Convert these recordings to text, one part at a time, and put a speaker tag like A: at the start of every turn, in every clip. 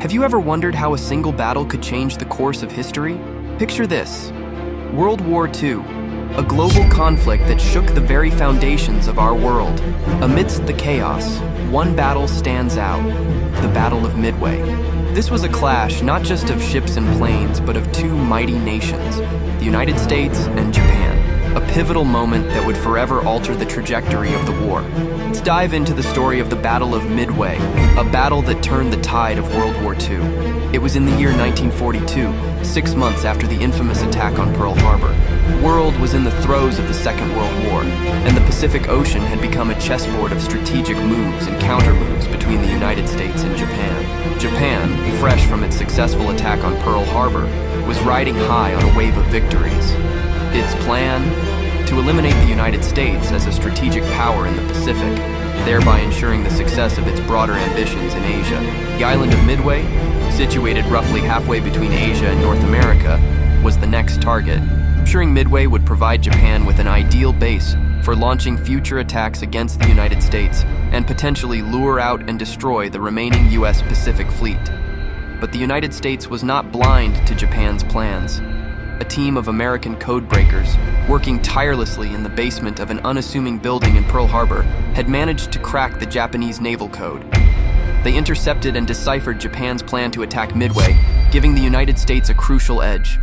A: Have you ever wondered how a single battle could change the course of history? Picture this: World War II, a global conflict that shook the very foundations of our world. Amidst the chaos, one battle stands out: the Battle of Midway. This was a clash not just of ships and planes, but of two mighty nations, the United States and Japan. A pivotal moment that would forever alter the trajectory of the war. Let's dive into the story of the Battle of Midway, a battle that turned the tide of World War II. It was in the year 1942, 6 months after the infamous attack on Pearl Harbor. The world was in the throes of the Second World War, and the Pacific Ocean had become a chessboard of strategic moves and counter-moves between the United States and Japan. Japan, fresh from its successful attack on Pearl Harbor, was riding high on a wave of victories. Its plan? To eliminate the United States as a strategic power in the Pacific, thereby ensuring the success of its broader ambitions in Asia. The island of Midway, situated roughly halfway between Asia and North America, was the next target. Ensuring Midway would provide Japan with an ideal base for launching future attacks against the United States and potentially lure out and destroy the remaining U.S. Pacific Fleet. But the United States was not blind to Japan's plans. A team of American codebreakers, working tirelessly in the basement of an unassuming building in Pearl Harbor, had managed to crack the Japanese naval code. They intercepted and deciphered Japan's plan to attack Midway, giving the United States a crucial edge.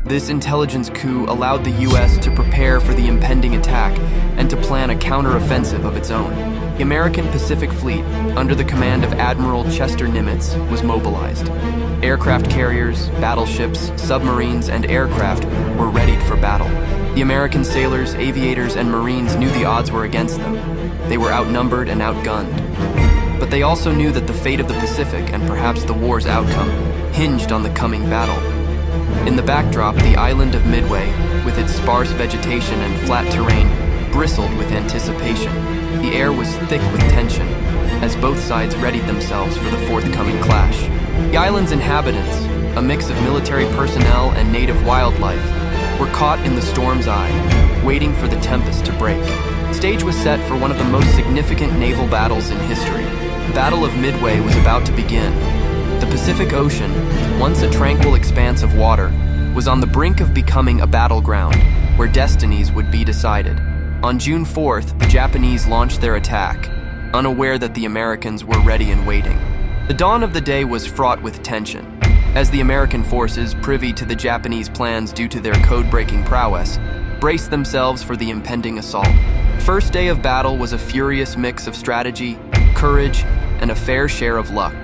A: This intelligence coup allowed the U.S. to prepare for the impending attack and to plan a counter-offensive of its own. The American Pacific Fleet, under the command of Admiral Chester Nimitz, was mobilized. Aircraft carriers, battleships, submarines, and aircraft were readied for battle. The American sailors, aviators, and Marines knew the odds were against them. They were outnumbered and outgunned. But they also knew that the fate of the Pacific, and perhaps the war's outcome, hinged on the coming battle. In the backdrop, the island of Midway, with its sparse vegetation and flat terrain, bristled with anticipation. The air was thick with tension, as both sides readied themselves for the forthcoming clash. The island's inhabitants, a mix of military personnel and native wildlife, were caught in the storm's eye, waiting for the tempest to break. The stage was set for one of the most significant naval battles in history. The Battle of Midway was about to begin. The Pacific Ocean, once a tranquil expanse of water, was on the brink of becoming a battleground where destinies would be decided. On June 4th, the Japanese launched their attack, unaware that the Americans were ready and waiting. The dawn of the day was fraught with tension, as the American forces, privy to the Japanese plans due to their code-breaking prowess, braced themselves for the impending assault. The first day of battle was a furious mix of strategy, courage, and a fair share of luck.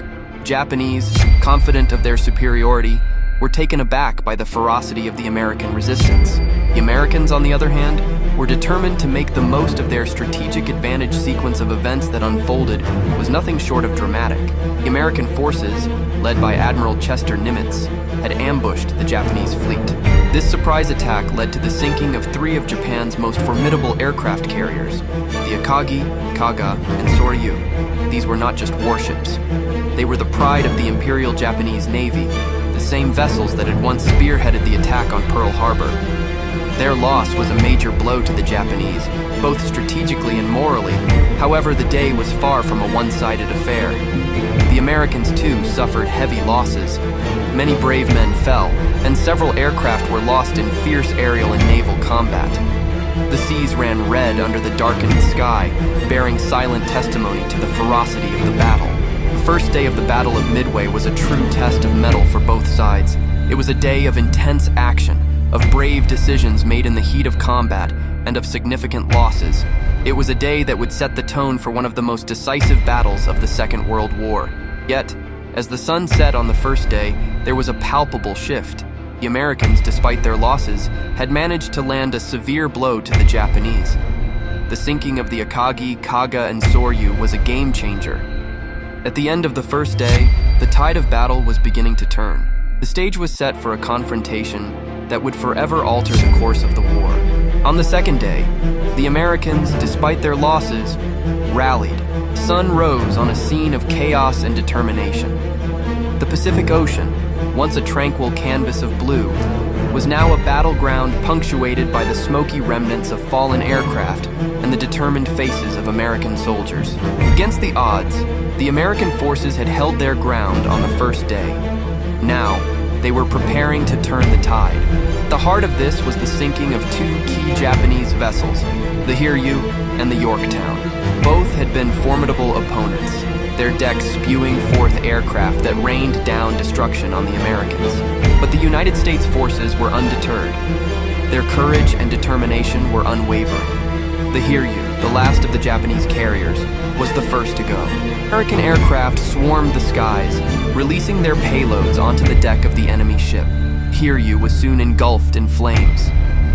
A: Japanese, confident of their superiority, were taken aback by the ferocity of the American resistance. The Americans, on the other hand, were determined to make the most of their strategic advantage. Sequence of events that unfolded was nothing short of dramatic. The American forces, led by Admiral Chester Nimitz, had ambushed the Japanese fleet. This surprise attack led to the sinking of 3 of Japan's most formidable aircraft carriers, the Akagi, Kaga, and Soryu. These were not just warships. They were the pride of the Imperial Japanese Navy, the same vessels that had once spearheaded the attack on Pearl Harbor. Their loss was a major blow to the Japanese, both strategically and morally. However, the day was far from a one-sided affair. The Americans, too, suffered heavy losses. Many brave men fell, and several aircraft were lost in fierce aerial and naval combat. The seas ran red under the darkened sky, bearing silent testimony to the ferocity of the battle. The first day of the Battle of Midway was a true test of mettle for both sides. It was a day of intense action, of brave decisions made in the heat of combat, and of significant losses. It was a day that would set the tone for one of the most decisive battles of the Second World War. Yet, as the sun set on the first day, there was a palpable shift. The Americans, despite their losses, had managed to land a severe blow to the Japanese. The sinking of the Akagi, Kaga, and Soryu was a game changer. At the end of the first day, the tide of battle was beginning to turn. The stage was set for a confrontation that would forever alter the course of the war. On the second day, the Americans, despite their losses, rallied. The sun rose on a scene of chaos and determination. The Pacific Ocean, once a tranquil canvas of blue, was now a battleground punctuated by the smoky remnants of fallen aircraft and the determined faces of American soldiers. Against the odds, the American forces had held their ground on the first day. Now, they were preparing to turn the tide. At the heart of this was the sinking of two key Japanese vessels, the Hiryu and the Yorktown. Both had been formidable opponents, their decks spewing forth aircraft that rained down destruction on the Americans. But the United States forces were undeterred. Their courage and determination were unwavering. The Hiryu, the last of the Japanese carriers, was the first to go. American aircraft swarmed the skies, releasing their payloads onto the deck of the enemy ship. Hiryu was soon engulfed in flames,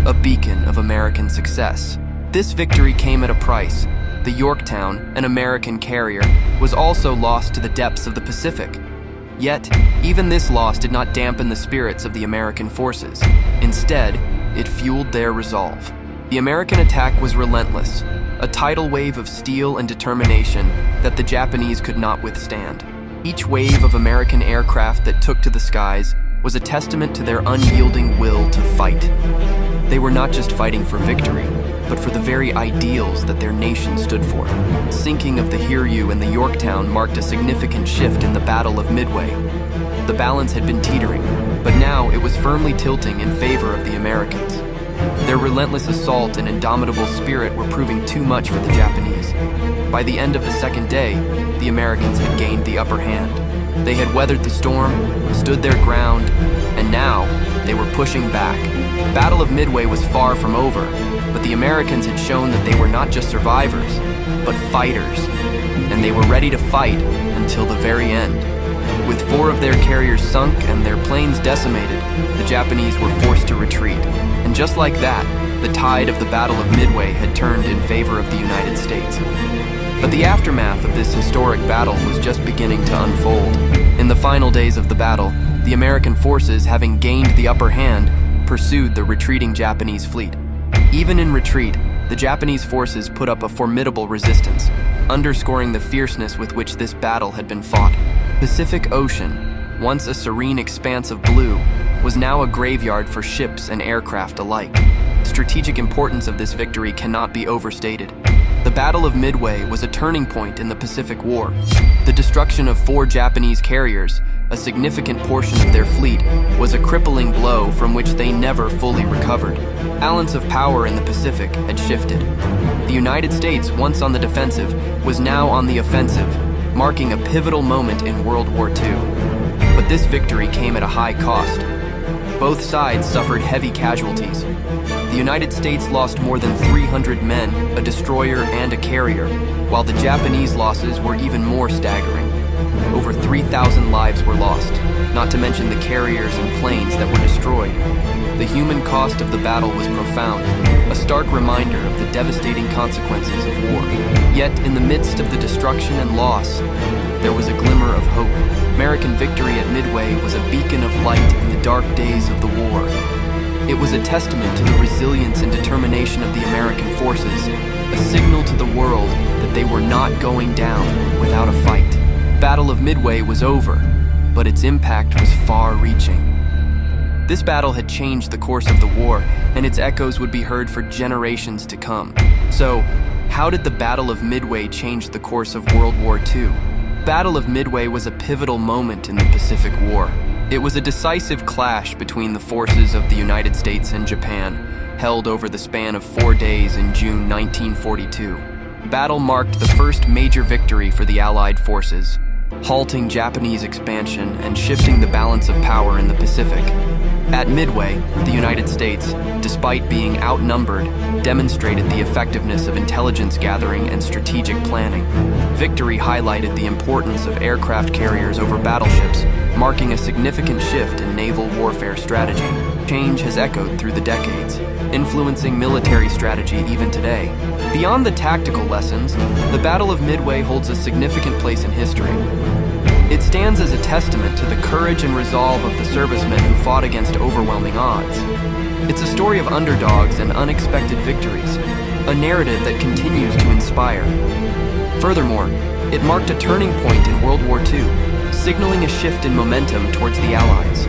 A: a beacon of American success. This victory came at a price. The Yorktown, an American carrier, was also lost to the depths of the Pacific. Yet, even this loss did not dampen the spirits of the American forces. Instead, it fueled their resolve. The American attack was relentless, a tidal wave of steel and determination that the Japanese could not withstand. Each wave of American aircraft that took to the skies was a testament to their unyielding will to fight. They were not just fighting for victory, but for the very ideals that their nation stood for. The sinking of the Hiryu and the Yorktown marked a significant shift in the Battle of Midway. The balance had been teetering, but now it was firmly tilting in favor of the Americans. Their relentless assault and indomitable spirit were proving too much for the Japanese. By the end of the second day, the Americans had gained the upper hand. They had weathered the storm, stood their ground, and now they were pushing back. The Battle of Midway was far from over, but the Americans had shown that they were not just survivors, but fighters, and they were ready to fight until the very end. With 4 of their carriers sunk and their planes decimated, the Japanese were forced to retreat. And just like that, the tide of the Battle of Midway had turned in favor of the United States. But the aftermath of this historic battle was just beginning to unfold. In the final days of the battle, the American forces, having gained the upper hand, pursued the retreating Japanese fleet. Even in retreat, the Japanese forces put up a formidable resistance, underscoring the fierceness with which this battle had been fought. Pacific Ocean, once a serene expanse of blue, was now a graveyard for ships and aircraft alike. The strategic importance of this victory cannot be overstated. The Battle of Midway was a turning point in the Pacific War. The destruction of 4 Japanese carriers, a significant portion of their fleet, was a crippling blow from which they never fully recovered. The balance of power in the Pacific had shifted. The United States, once on the defensive, was now on the offensive, marking a pivotal moment in World War II. But this victory came at a high cost. Both sides suffered heavy casualties. The United States lost more than 300 men, a destroyer and a carrier, while the Japanese losses were even more staggering. Over 3,000 lives were lost, not to mention the carriers and planes that were destroyed. The human cost of the battle was profound, a stark reminder of the devastating consequences of war. Yet, in the midst of the destruction and loss, there was a glimmer of hope. American victory at Midway was a beacon of light in the dark days of the war. It was a testament to the resilience and determination of the American forces, a signal to the world that they were not going down without a fight. The Battle of Midway was over, but its impact was far-reaching. This battle had changed the course of the war, and its echoes would be heard for generations to come. So, how did the Battle of Midway change the course of World War II? The Battle of Midway was a pivotal moment in the Pacific War. It was a decisive clash between the forces of the United States and Japan, held over the span of 4 days in June 1942. The battle marked the first major victory for the Allied forces, halting Japanese expansion and shifting the balance of power in the Pacific. At Midway, the United States, despite being outnumbered, demonstrated the effectiveness of intelligence gathering and strategic planning. Victory highlighted the importance of aircraft carriers over battleships, marking a significant shift in naval warfare strategy. Change has echoed through the decades, influencing military strategy even today. Beyond the tactical lessons, the Battle of Midway holds a significant place in history. It stands as a testament to the courage and resolve of the servicemen who fought against overwhelming odds. It's a story of underdogs and unexpected victories, a narrative that continues to inspire. Furthermore, it marked a turning point in World War II, signaling a shift in momentum towards the Allies.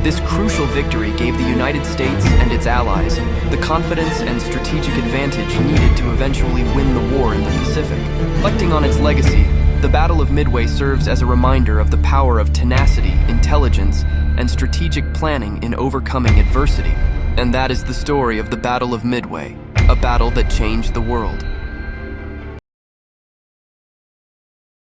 A: This crucial victory gave the United States and its allies the confidence and strategic advantage needed to eventually win the war in the Pacific. Reflecting on its legacy, the Battle of Midway serves as a reminder of the power of tenacity, intelligence, and strategic planning in overcoming adversity. And that is the story of the Battle of Midway, a battle that changed the world.